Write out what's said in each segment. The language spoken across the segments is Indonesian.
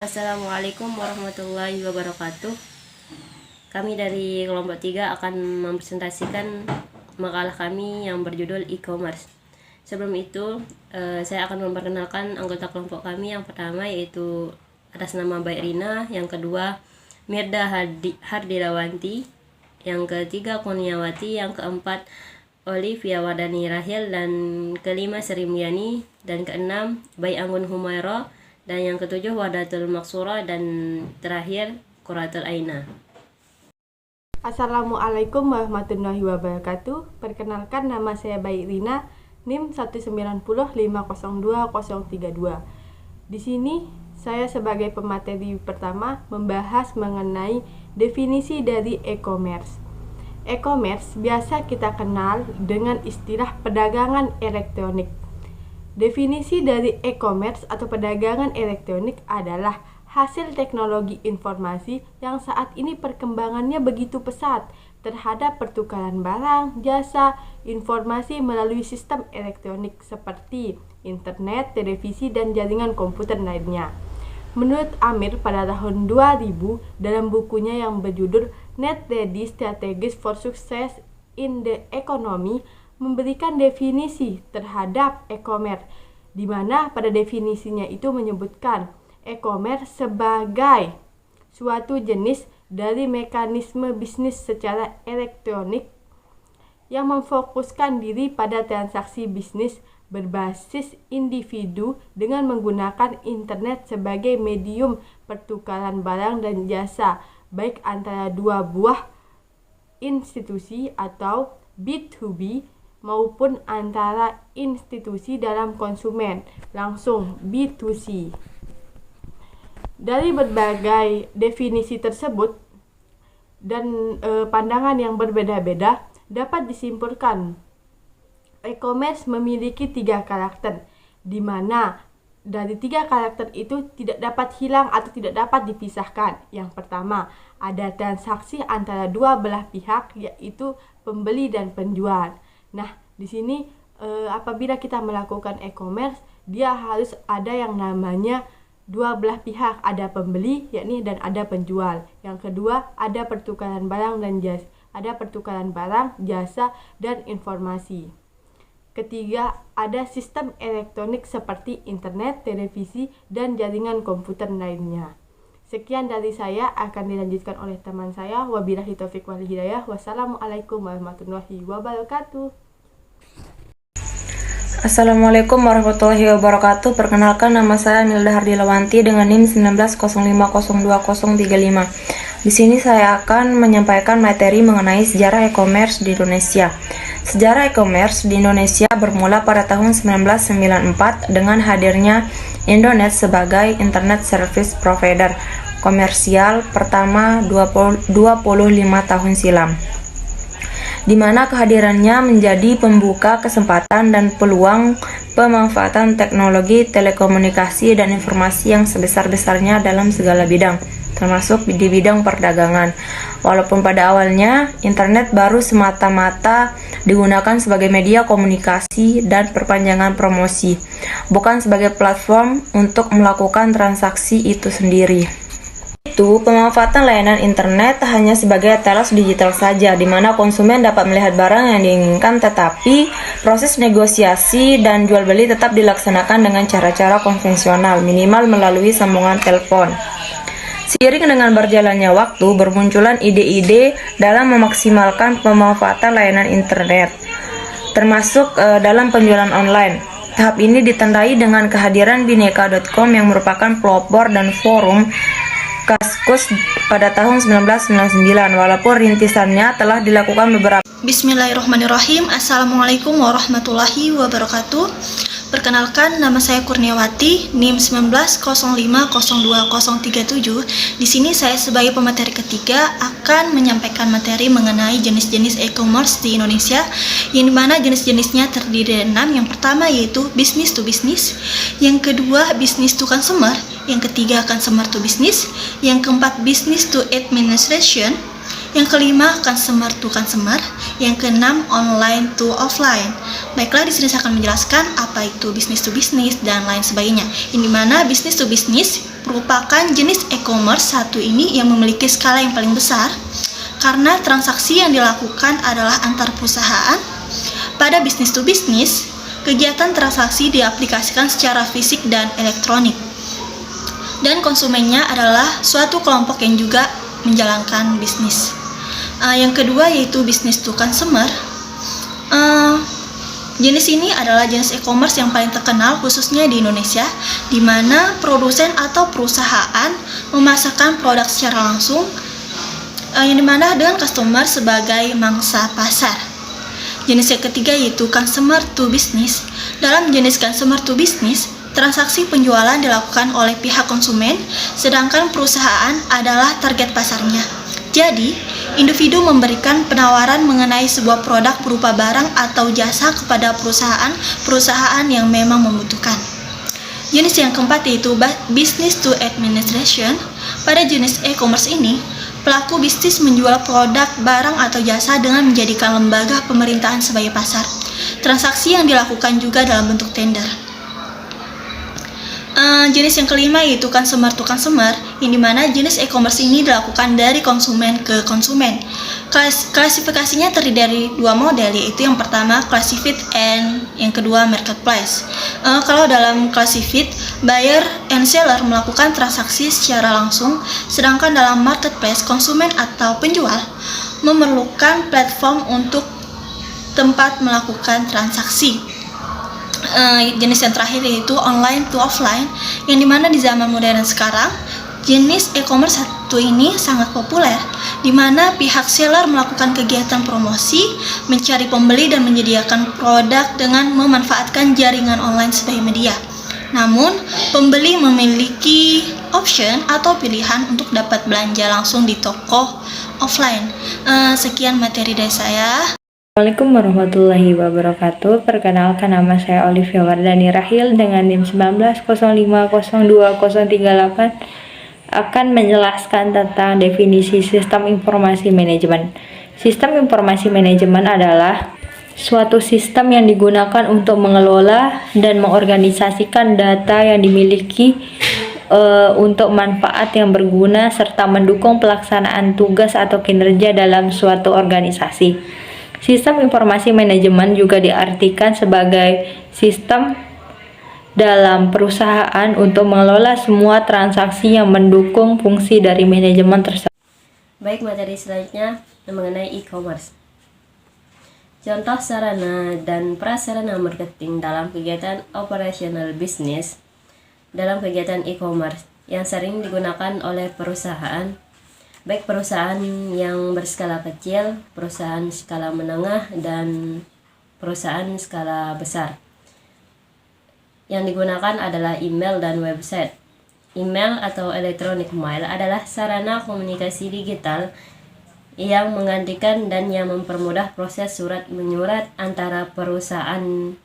Assalamualaikum warahmatullahi wabarakatuh. Kami dari kelompok 3 akan mempresentasikan makalah kami yang berjudul e-commerce. Sebelum itu, saya akan memperkenalkan anggota kelompok kami. Yang pertama yaitu atas nama Baik Rina, yang kedua Mirda Hardilawanti, yang ketiga Kurniawati, yang keempat Olivia Wardani Rahel, dan kelima Sri Mulyani, dan keenam Baik Anggun Humaira, dan yang ketujuh Wadatul Maksura, dan terakhir Quratul Aina. Assalamualaikum warahmatullahi wabarakatuh. Perkenalkan, nama saya Baik Rina, NIM 190502032. Di sini saya sebagai pemateri pertama membahas mengenai definisi dari e-commerce. E-commerce biasa kita kenal dengan istilah perdagangan elektronik. Definisi dari e-commerce atau perdagangan elektronik adalah hasil teknologi informasi yang saat ini perkembangannya begitu pesat terhadap pertukaran barang, jasa, informasi melalui sistem elektronik seperti internet, televisi, dan jaringan komputer lainnya. Menurut Amir pada tahun 2000 dalam bukunya yang berjudul Net Ready Strategies for Success in the Economy memberikan definisi terhadap e-commerce, di mana pada definisinya itu menyebutkan e-commerce sebagai suatu jenis dari mekanisme bisnis secara elektronik yang memfokuskan diri pada transaksi bisnis berbasis individu dengan menggunakan internet sebagai medium pertukaran barang dan jasa, baik antara dua buah institusi atau B2B maupun antara institusi dalam konsumen langsung B2C. Dari berbagai definisi tersebut dan pandangan yang berbeda-beda, dapat disimpulkan e-commerce memiliki 3 karakter, di mana dari 3 karakter itu tidak dapat hilang atau tidak dapat dipisahkan. Yang pertama, ada transaksi antara dua belah pihak, yaitu pembeli dan penjual. Nah, di sini apabila kita melakukan e-commerce, dia harus ada yang namanya dua belah pihak, ada pembeli yakni dan ada penjual. Yang kedua, ada pertukaran barang dan jasa, ada pertukaran barang, jasa, dan informasi. Ketiga, ada sistem elektronik seperti internet, televisi, dan jaringan komputer lainnya. Sekian dari saya, akan dilanjutkan oleh teman saya. Wabillahi taufiq wal hidayah. Wassalamualaikum warahmatullahi wabarakatuh. Assalamualaikum warahmatullahi wabarakatuh. Perkenalkan, nama saya Mirda Hardilawanti dengan NIM 190502035. Di sini saya akan menyampaikan materi mengenai sejarah e-commerce di Indonesia. Sejarah e-commerce di Indonesia bermula pada tahun 1994 dengan hadirnya Indonet sebagai internet service provider komersial pertama 25 tahun silam, di mana kehadirannya menjadi pembuka kesempatan dan peluang pemanfaatan teknologi telekomunikasi dan informasi yang sebesar-besarnya dalam segala bidang, termasuk di bidang perdagangan. Walaupun pada awalnya internet baru semata-mata digunakan sebagai media komunikasi dan perpanjangan promosi, bukan sebagai platform untuk melakukan transaksi itu sendiri. Pemanfaatan layanan internet hanya sebagai telos digital saja, di mana konsumen dapat melihat barang yang diinginkan, tetapi proses negosiasi dan jual beli tetap dilaksanakan dengan cara-cara konvensional, minimal melalui sambungan telepon. Seiring dengan berjalannya waktu, bermunculan ide-ide dalam memaksimalkan pemanfaatan layanan internet, termasuk dalam penjualan online. Tahap ini ditandai dengan kehadiran Bineka.com yang merupakan pelopor dan forum Kaskus pada tahun 1999, walaupun rintisannya telah dilakukan beberapa. Bismillahirrahmanirrahim. Assalamualaikum warahmatullahi wabarakatuh. Perkenalkan, nama saya Kurniawati, NIM 190502037. Di sini saya sebagai pemateri ketiga akan menyampaikan materi mengenai jenis-jenis e-commerce di Indonesia, yang dimana jenis-jenisnya terdiri dari 6. Yang pertama yaitu business to business, yang kedua business to consumer, yang ketiga consumer to business, yang keempat business to administration, yang kelima consumer to consumer, yang keenam online to offline. Baiklah, di sini saya akan menjelaskan apa itu business to business dan lain sebagainya. Ini mana business to business merupakan jenis e-commerce satu ini yang memiliki skala yang paling besar karena transaksi yang dilakukan adalah antar perusahaan. Pada bisnis to bisnis, kegiatan transaksi diaplikasikan secara fisik dan elektronik. Dan konsumennya adalah suatu kelompok yang juga menjalankan bisnis. Yang kedua yaitu business to consumer. Jenis ini adalah jenis e-commerce yang paling terkenal khususnya di Indonesia, di mana produsen atau perusahaan memasarkan produk secara langsung, yang dimana dengan customer sebagai mangsa pasar. Jenis yang ketiga yaitu consumer to business. Dalam jenis consumer to business, transaksi penjualan dilakukan oleh pihak konsumen, sedangkan perusahaan adalah target pasarnya. Jadi, individu memberikan penawaran mengenai sebuah produk berupa barang atau jasa kepada perusahaan yang memang membutuhkan. Jenis yang keempat yaitu business to administration. Pada jenis e-commerce ini, pelaku bisnis menjual produk, barang, atau jasa dengan menjadikan lembaga pemerintahan sebagai pasar. Transaksi yang dilakukan juga dalam bentuk tender. Jenis yang kelima yaitu consumer to consumer, yang dimana jenis e-commerce ini dilakukan dari konsumen ke konsumen. Klasifikasinya terdiri dari dua model, yaitu yang pertama classified and yang kedua marketplace. Kalau dalam classified, buyer and seller melakukan transaksi secara langsung, sedangkan dalam marketplace, konsumen atau penjual memerlukan platform untuk tempat melakukan transaksi. Jenis yang terakhir yaitu online to offline, yang dimana di zaman modern sekarang jenis e-commerce satu ini sangat populer, di mana pihak seller melakukan kegiatan promosi, mencari pembeli dan menyediakan produk dengan memanfaatkan jaringan online sebagai media. Namun, pembeli memiliki option atau pilihan untuk dapat belanja langsung di toko offline. Sekian materi dari saya. Assalamualaikum warahmatullahi wabarakatuh. Perkenalkan, nama saya Olivia Wardani Rahil dengan NIM 190502038 akan menjelaskan tentang definisi sistem informasi manajemen. Sistem informasi manajemen adalah suatu sistem yang digunakan untuk mengelola dan mengorganisasikan data yang dimiliki untuk manfaat yang berguna serta mendukung pelaksanaan tugas atau kinerja dalam suatu organisasi. Sistem informasi manajemen juga diartikan sebagai sistem dalam perusahaan untuk mengelola semua transaksi yang mendukung fungsi dari manajemen tersebut. Baik, materi selanjutnya mengenai e-commerce. Contoh sarana dan prasarana marketing dalam kegiatan operasional bisnis. Dalam kegiatan e-commerce yang sering digunakan oleh perusahaan, baik perusahaan yang berskala kecil, perusahaan skala menengah, dan perusahaan skala besar. Yang digunakan adalah email dan website. Email atau electronic mail adalah sarana komunikasi digital yang menggantikan dan yang mempermudah proses surat menyurat antara perusahaan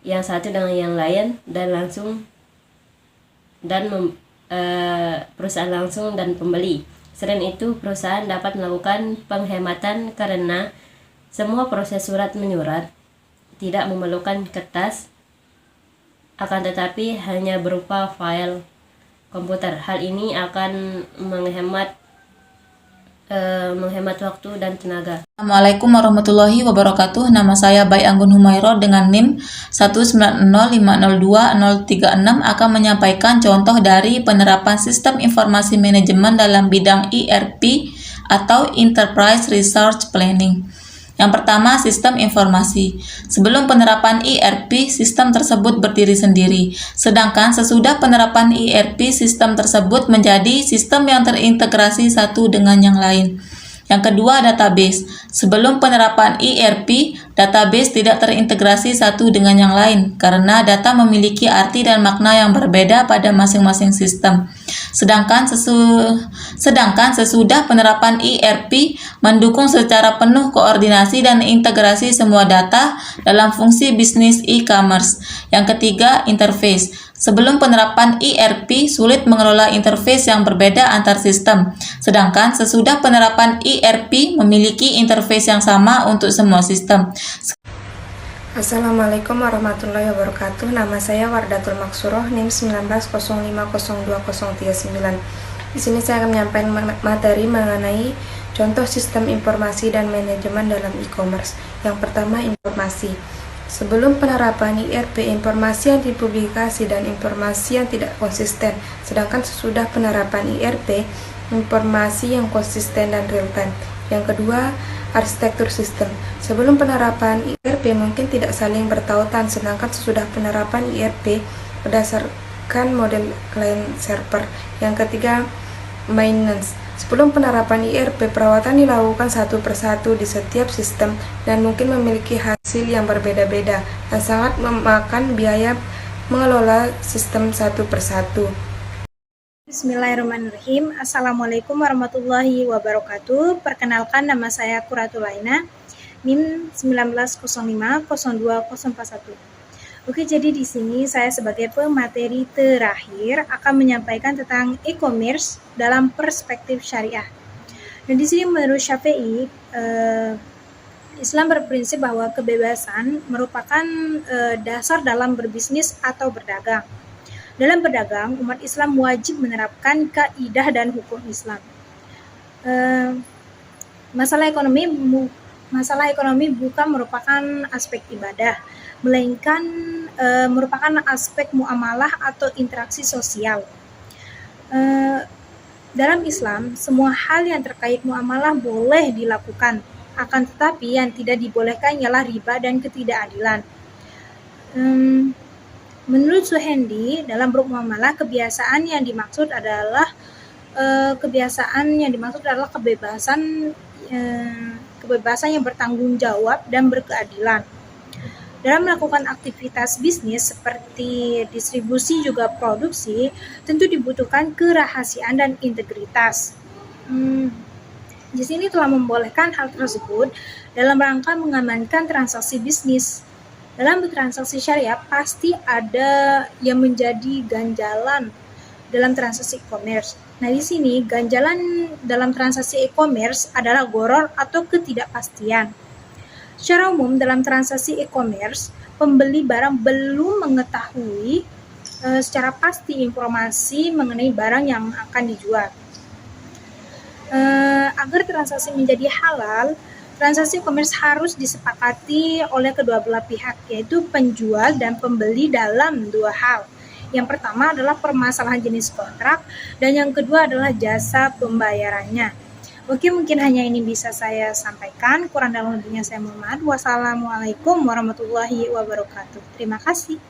yang satu dengan yang lain perusahaan langsung dan pembeli. Selain itu, perusahaan dapat melakukan penghematan karena semua proses surat menyurat tidak memerlukan kertas, akan tetapi hanya berupa file komputer. Hal ini akan menghemat waktu dan tenaga. Assalamualaikum warahmatullahi wabarakatuh. Nama saya Bayi Anggun Humairo dengan NIM 190502036 akan menyampaikan contoh dari penerapan sistem informasi manajemen dalam bidang ERP atau Enterprise Resource Planning. Yang pertama, sistem informasi. Sebelum penerapan ERP, sistem tersebut berdiri sendiri. Sedangkan sesudah penerapan ERP, sistem tersebut menjadi sistem yang terintegrasi satu dengan yang lain. Yang kedua, database. Sebelum penerapan ERP, database tidak terintegrasi satu dengan yang lain karena data memiliki arti dan makna yang berbeda pada masing-masing sistem. Sedangkan sesudah penerapan ERP mendukung secara penuh koordinasi dan integrasi semua data dalam fungsi bisnis e-commerce. Yang ketiga, interface. Sebelum penerapan ERP, sulit mengelola interface yang berbeda antar sistem. Sedangkan sesudah penerapan ERP memiliki interface yang sama untuk semua sistem. Assalamualaikum warahmatullahi wabarakatuh. Nama saya Wardatul Maksuroh, NIM 1905020339. Di sini saya akan menyampaikan materi mengenai contoh sistem informasi dan manajemen dalam e-commerce. Yang pertama, informasi. Sebelum penerapan IRP, informasi yang dipublikasi dan informasi yang tidak konsisten. Sedangkan sesudah penerapan IRP, informasi yang konsisten dan real time. Yang kedua, arsitektur sistem. Sebelum penerapan IRP mungkin tidak saling bertautan, sedangkan sesudah penerapan IRP berdasarkan model client server. Yang ketiga, maintenance. Sebelum penerapan IRP, perawatan dilakukan satu persatu di setiap sistem dan mungkin memiliki hasil yang berbeda-beda dan sangat memakan biaya mengelola sistem satu persatu. Bismillahirrahmanirrahim. Assalamualaikum warahmatullahi wabarakatuh. Perkenalkan, nama saya Quratulaina, NIM 19050201. Oke, jadi di sini saya sebagai pemateri terakhir akan menyampaikan tentang e-commerce dalam perspektif syariah. Dan di sini menurut Syafi'i, Islam berprinsip bahwa kebebasan merupakan dasar dalam berbisnis atau berdagang. Dalam berdagang, umat Islam wajib menerapkan kaidah dan hukum Islam. Masalah ekonomi bukan merupakan aspek ibadah, melainkan merupakan aspek muamalah atau interaksi sosial. Dalam Islam, semua hal yang terkait muamalah boleh dilakukan, akan tetapi yang tidak dibolehkan ialah riba dan ketidakadilan. Menurut Suhendi, dalam bermuamalah kebiasaan yang dimaksud adalah kebebasan yang bertanggung jawab dan berkeadilan. Dalam melakukan aktivitas bisnis seperti distribusi juga produksi, tentu dibutuhkan kerahasiaan dan integritas. Di sini telah membolehkan hal tersebut dalam rangka mengamankan transaksi bisnis. Dalam bertransaksi syariah pasti ada yang menjadi ganjalan dalam transaksi e-commerce. Nah, di sini ganjalan dalam transaksi e-commerce adalah gharar atau ketidakpastian. Secara umum dalam transaksi e-commerce, pembeli barang belum mengetahui secara pasti informasi mengenai barang yang akan dijual. Agar transaksi menjadi halal, transaksi e-commerce harus disepakati oleh kedua belah pihak, yaitu penjual dan pembeli dalam dua hal. Yang pertama adalah permasalahan jenis kontrak, dan yang kedua adalah jasa pembayarannya. Oke, mungkin hanya ini bisa saya sampaikan. Kurang dan lebihnya saya mohon maaf. Wassalamualaikum warahmatullahi wabarakatuh. Terima kasih.